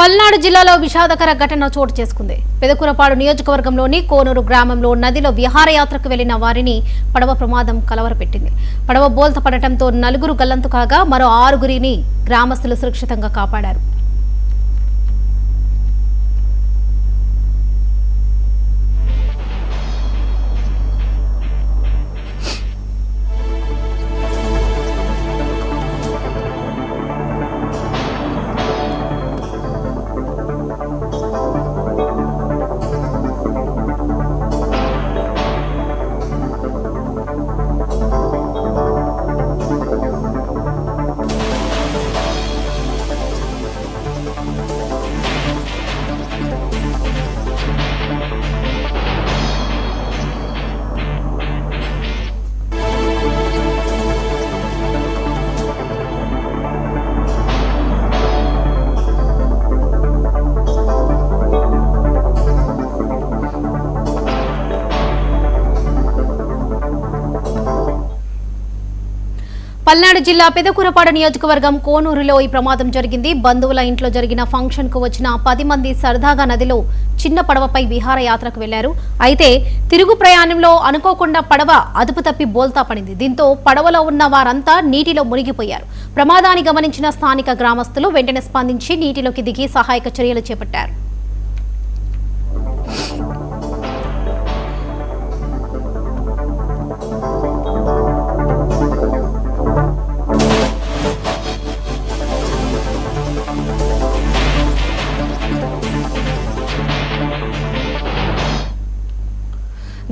పల్నాడు జిల్లాలో విషాదకర ఘటన చోటు చేసుకుంది. పెదకూరపాడు నియోజకవర్గంలోని కోనూరు గ్రామంలో నదిలో విహారయాత్రకు వెళ్లిన వారిని పడవ ప్రమాదం కలవరపెట్టింది. పడవ బోల్తా పడటంతో 4 గల్లంతు కాగా మరో 6 గ్రామస్తులు సురక్షితంగా కాపాడారు. పల్నాడు జిల్లా పెదకూరపాడు నియోజకవర్గం కోనూరులో ఈ ప్రమాదం జరిగింది. బంధువుల ఇంట్లో జరిగిన ఫంక్షన్ కు వచ్చిన 10 మంది సరదాగా నదిలో చిన్న పడవపై విహారయాత్రకు వెళ్లారు. అయితే తిరుగు ప్రయాణంలో అనుకోకుండా పడవ అదుపు తప్పి బోల్తా పడింది. దీంతో పడవలో ఉన్న వారంతా నీటిలో మునిగిపోయారు. ప్రమాదాన్ని గమనించిన స్థానిక గ్రామస్తులు వెంటనే స్పందించి నీటిలోకి దిగి సహాయక చర్యలు చేపట్టారు.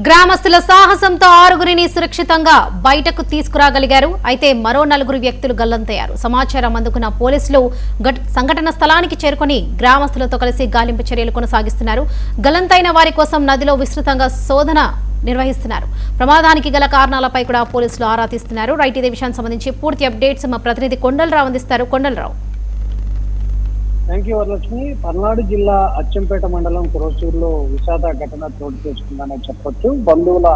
గ్రామస్తుల సాహసంతో 6 సురక్షితంగా బయటకు తీసుకురాగలిగారు. అయితే మరో 4 వ్యక్తులు గల్లంతయ్యారు. సమాచారం అందుకున్న పోలీసులు సంఘటన స్థలానికి చేరుకుని గ్రామస్తులతో కలిసి గాలింపు చర్యలు కొనసాగిస్తున్నారు. గల్లంతైన వారి కోసం నదిలో విస్తృతంగా శోధన నిర్వహిస్తున్నారు. ప్రమాదానికి గల కారణాలపై కూడా పోలీసులు ఆరా తీస్తున్నారు. రైట్, ఇదే విషయానికి సంబంధించి పూర్తి అప్డేట్స్ మా ప్రతినిధి కొండలరావు అందిస్తారు. కొండలరావు. Thank you Varalakshmi. పల్నాడు జిల్లా అచ్చంపేట మండలం కురసూరులో విషాద ఘటన చోటు చేసుకుందని చెప్పొచ్చు. బంధువుల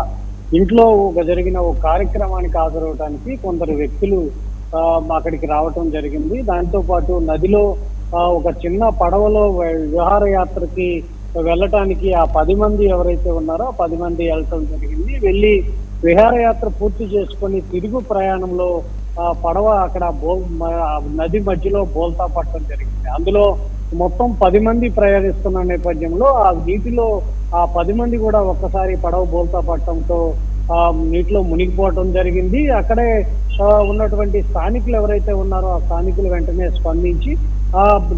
ఇంట్లో జరిగిన ఓ కార్యక్రమానికి హాజరవడానికి కొందరు వ్యక్తులు అక్కడికి రావటం జరిగింది. దాంతో పాటు నదిలో ఒక చిన్న పడవలో విహారయాత్రకి వెళ్ళటానికి ఆ 10 మంది ఎవరైతే ఉన్నారో ఆ 10 మంది వెళ్ళటం జరిగింది. వెళ్ళి విహారయాత్ర పూర్తి చేసుకొని తిరుగు ప్రయాణంలో పడవ అక్కడ నది మధ్యలో బోల్తా పట్టడం జరిగింది. అందులో మొత్తం 10 మంది ప్రయాణిస్తున్న నేపథ్యంలో ఆ నీటిలో ఆ 10 మంది కూడా ఒక్కసారి పడవ బోల్తా పట్టడంతో నీటిలో మునిగిపోవటం జరిగింది. అక్కడే ఉన్నటువంటి స్థానికులు ఎవరైతే ఉన్నారో ఆ స్థానికులు వెంటనే స్పందించి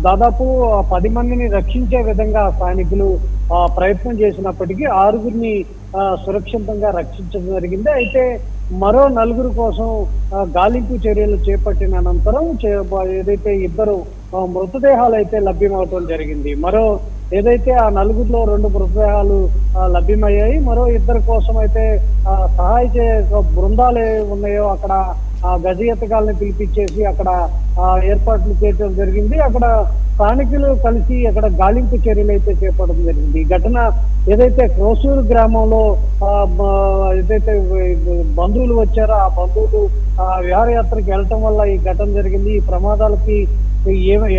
దాదాపు 10 మందిని రక్షించే విధంగా స్థానికులు ప్రయత్నం చేసినప్పటికీ 6 సురక్షితంగా రక్షించడం జరిగింది. అయితే మరో 4 కోసం గాలింపు చర్యలు చేపట్టిన అనంతరం ఏదైతే 2 మృతదేహాలు అయితే లభ్యమవటం జరిగింది. మరో ఏదైతే ఆ 4లో 2 మృతదేహాలు లభ్యమయ్యాయి. మరో 2 కోసం అయితే సహాయ బృందాలు ఉన్నాయో అక్కడ గజ ఎత్తకాలని పిలిపించేసి అక్కడ ఏర్పాట్లు చేయడం జరిగింది. అక్కడ స్థానికులు కలిసి అక్కడ గాలింపు చర్యలు అయితే చేపట్టడం జరిగింది. ఈ ఘటన ఏదైతే క్రోసూరు గ్రామంలో ఏదైతే బంధువులు వచ్చారో ఆ బంధువులు విహారయాత్రకి వెళ్ళటం వల్ల ఈ ఘటన జరిగింది. ఈ ప్రమాదాలకి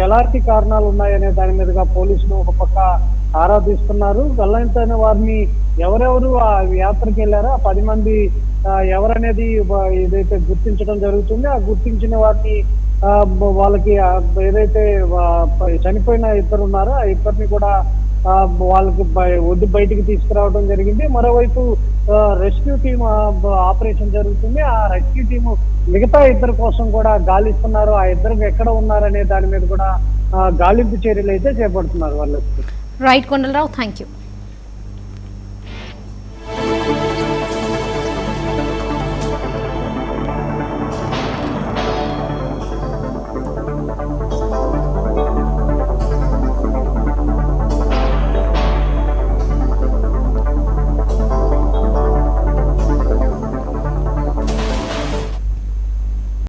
ఎలాంటి కారణాలు ఉన్నాయనే దాని మీదుగా పోలీసులు ఒక పక్క ఆరాధిస్తున్నారు. గల్లంతైన వారిని ఎవరెవరు ఆ యాత్రకి వెళ్ళారో ఆ 10 మంది ఎవరనేది ఏదైతే గుర్తించడం జరుగుతుంది. ఆ గుర్తించిన వారిని వాళ్ళకి ఏదైతే చనిపోయిన 2 ఉన్నారో ఆ 2 కూడా వాళ్ళకి ఒడ్డు బయటికి తీసుకురావడం జరిగింది. మరోవైపు రెస్క్యూ టీమ్ ఆపరేషన్ జరుగుతుంది. ఆ రెస్క్యూ టీము మిగతా 2 కోసం కూడా గాలిస్తున్నారు. ఆ 2 ఎక్కడ ఉన్నారనే దాని మీద కూడా గాలింపు చర్యలు అయితే చేపడుతున్నారు వాళ్ళు. Right Kondalarao, thank you.